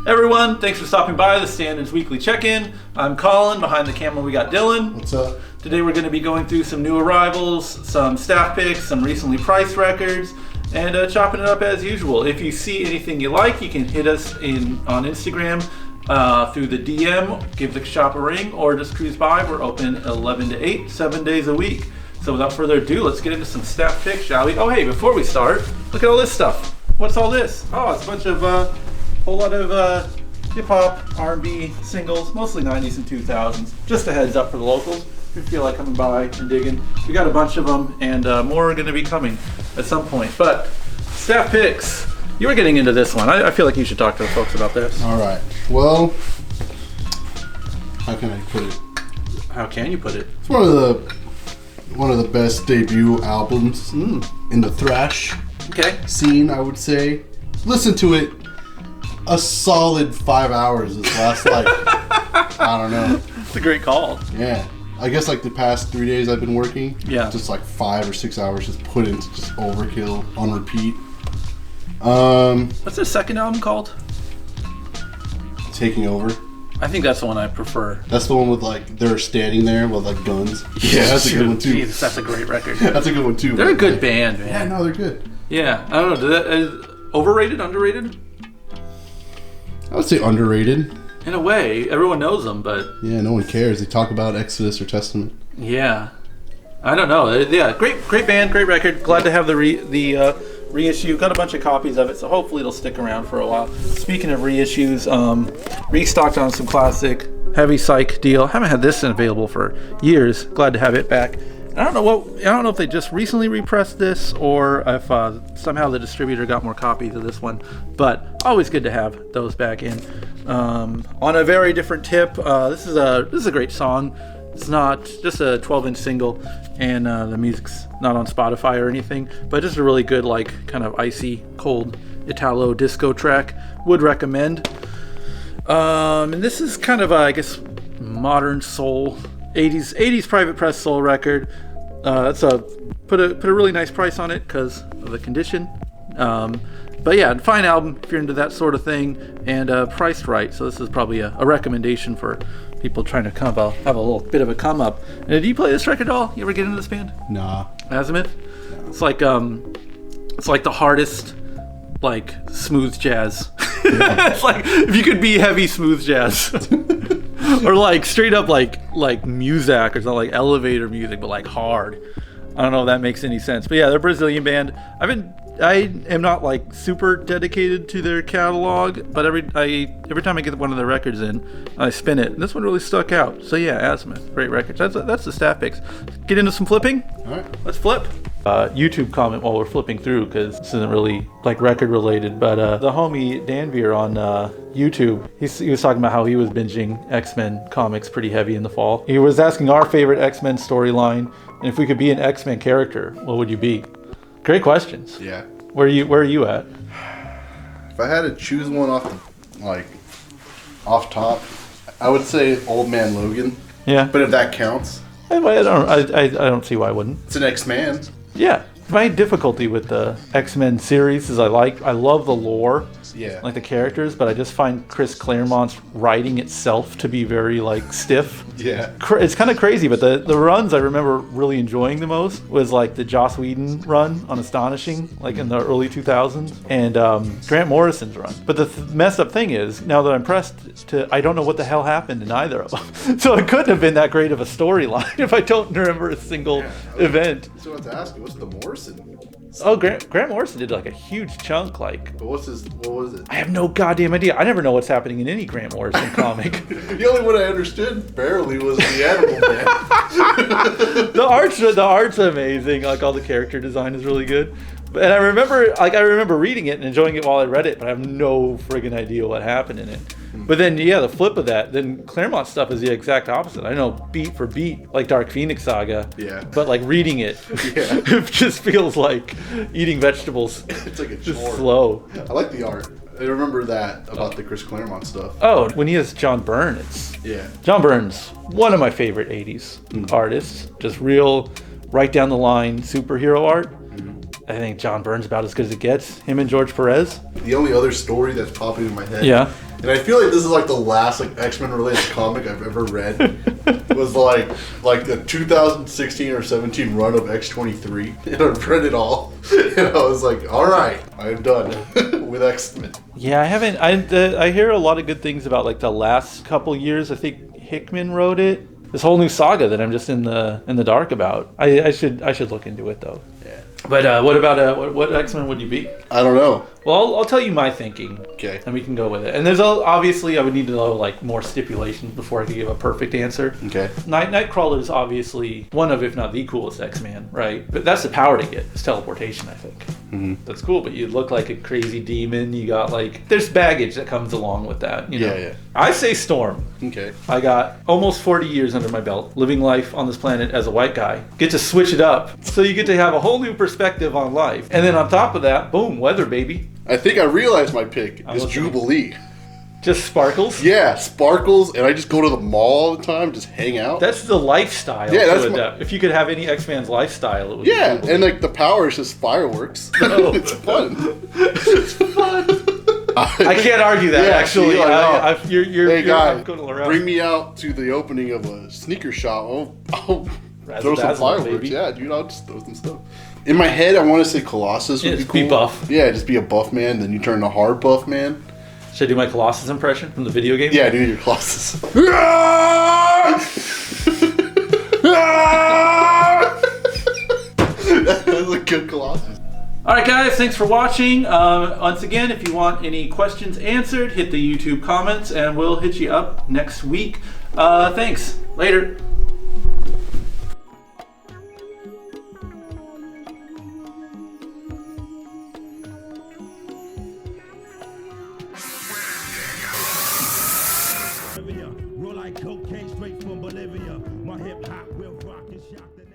Everyone, thanks for stopping by the Stand-In's Weekly Check-In. I'm Colin. Behind the camera we got Dylan. What's up? Today we're going to be going through some new arrivals, some staff picks, some recently priced records, and chopping it up as usual. If you see anything you like, you can hit us on Instagram through the DM, give the shop a ring, or just cruise by. We're open 11 to 8, 7 days a week. So without further ado, let's get into some staff picks, shall we? Oh hey, before we start, look at all this stuff. What's all this? Oh, it's a bunch of whole lot of hip-hop, R&B singles, mostly 90s and 2000s. Just a heads up for the locals. If you feel like coming by and digging, we got a bunch of them, and more are going to be coming at some point. But staff picks, you were getting into this one. I feel like you should talk to the folks about this. All right. Well, how can I put it? How can you put it? It's one of the best debut albums in the thrash scene, I would say. Listen to it a solid 5 hours this last, I don't know. It's a great call. Yeah. I guess the past 3 days I've been working. Yeah. Just 5 or 6 hours just put into just overkill on repeat. What's their second album called? Taking Over. I think that's the one I prefer. That's the one with they're standing there with guns. Yeah, that's a good one too. Jesus, that's a great record. That's a good one too. They're a good band, man. Yeah, no, they're good. Yeah, I don't know. Overrated, underrated? I would say underrated. In a way, everyone knows them, but yeah, no one cares. They talk about Exodus or Testament. Yeah, I don't know. Yeah, great band, great record. Glad to have the reissue. Got a bunch of copies of it, so hopefully it'll stick around for a while. Speaking of reissues, restocked on some classic heavy psych deal. Haven't had this available for years. Glad to have it back. I don't know if they just recently repressed this or if somehow the distributor got more copies of this one, but always good to have those back in. On a very different tip, this is a great song. It's not just a 12-inch single, and the music's not on Spotify or anything, but just a really good kind of icy cold Italo disco track. Would recommend. And this is kind of I guess modern soul. 80s private press soul record. That's put a really nice price on it because of the condition. But yeah, fine album if you're into that sort of thing, and priced right. So this is probably a recommendation for people trying to have a little bit of a come up. And did you play this record at all? You ever get into this band? Nah. Azimuth? No. It's like the hardest smooth jazz. Yeah. It's if you could be heavy smooth jazz. Or straight up like Muzak or something, elevator music, but hard. I don't know if that makes any sense. But yeah, they're a Brazilian band. I am not super dedicated to their catalog, but every time I get one of their records in, I spin it. And this one really stuck out. So yeah, Azimuth, great records. That's the staff picks. Get into some flipping. All right, let's flip. YouTube comment while we're flipping through, because this isn't really record related, but the homie Danveer on YouTube, he was talking about how he was binging X-Men comics pretty heavy in the fall. He was asking our favorite X-Men storyline, and if we could be an X-Men character, what would you be? Great questions. Yeah. Where are you at? If I had to choose one off top, I would say Old Man Logan. Yeah. But if that counts, I don't see why I wouldn't. It's an X-Man. Yeah. My difficulty with the X-Men series is I love the lore. Yeah. The characters, but I just find Chris Claremont's writing itself to be very stiff. Yeah. It's kind of crazy, but the runs I remember really enjoying the most was the Joss Whedon run on Astonishing, in the early 2000s, and Grant Morrison's run. But the messed up thing is, now that I'm pressed I don't know what the hell happened in either of them. So it couldn't have been that great of a storyline if I don't remember a single event. So I have to ask you, what's the Morrison? Oh, Grant Morrison did a huge chunk. But what was it? I have no goddamn idea. I never know what's happening in any Grant Morrison comic. The only one I understood barely was the Animal Man. The art's amazing. All the character design is really good. And I remember reading it and enjoying it while I read it, but I have no friggin' idea what happened in it. But then, yeah, the flip of that, then Claremont stuff is the exact opposite. I know beat for beat, Dark Phoenix Saga. Yeah. But reading it, it just feels like eating vegetables. It's like a just chore. slow. I like the art. I remember that about the Chris Claremont stuff. Oh, when he has John Byrne, John Byrne's one of my favorite 80s artists. Just real, right down the line superhero art. I think John Byrne's about as good as it gets. Him and George Perez. The only other story that's popping in my head. Yeah. And I feel like this is like the last like X-Men related comic I've ever read. Was like the 2016 or 17 run of X-23. And I've read it all. And I was like, all right, I'm done with X-Men. Yeah, I haven't. I hear a lot of good things about like the last couple years. I think Hickman wrote it. This whole new saga that I'm just in the dark about. I should look into it though. Yeah. But what about what X-Men would you be? I don't know. Well, I'll tell you my thinking. Okay. And we can go with it. And there's obviously I would need to know like more stipulations before I could give a perfect answer. Okay. Nightcrawler is obviously one of, if not the coolest X-Man, right? But that's the power to get. It's teleportation, I think. Mm-hmm. That's cool, but you look like a crazy demon. You got like there's baggage that comes along with that. You know? Yeah. I say Storm. Okay. I got almost 40 years under my belt, living life on this planet as a white guy. Get to switch it up, so you get to have a whole new perspective on life. And then on top of that, boom, weather, baby. I think I realized my pick is Jubilee. Just sparkles? Yeah, sparkles, and I just go to the mall all the time, just hang out. That's the lifestyle. Yeah, that's if you could have any X-Man's lifestyle, it would be Jubilee. And like the power is just fireworks. Oh. It's fun. It's fun. I can't argue that, actually. You're guy, going around. Bring me out to the opening of a sneaker shop. I'll throw some fireworks. Baby. Yeah, dude, I'll just throw some stuff. In my head, I want to say Colossus would be cool. Be buff. Yeah, just be a buff man, then you turn to hard buff man. Should I do my Colossus impression from the video game? Yeah, do your Colossus. That was a good Colossus. Alright guys, thanks for watching. Once again, if you want any questions answered, hit the YouTube comments and we'll hit you up next week. Thanks. Later. Roll like cocaine straight from Bolivia. My hip hop will rock and shock the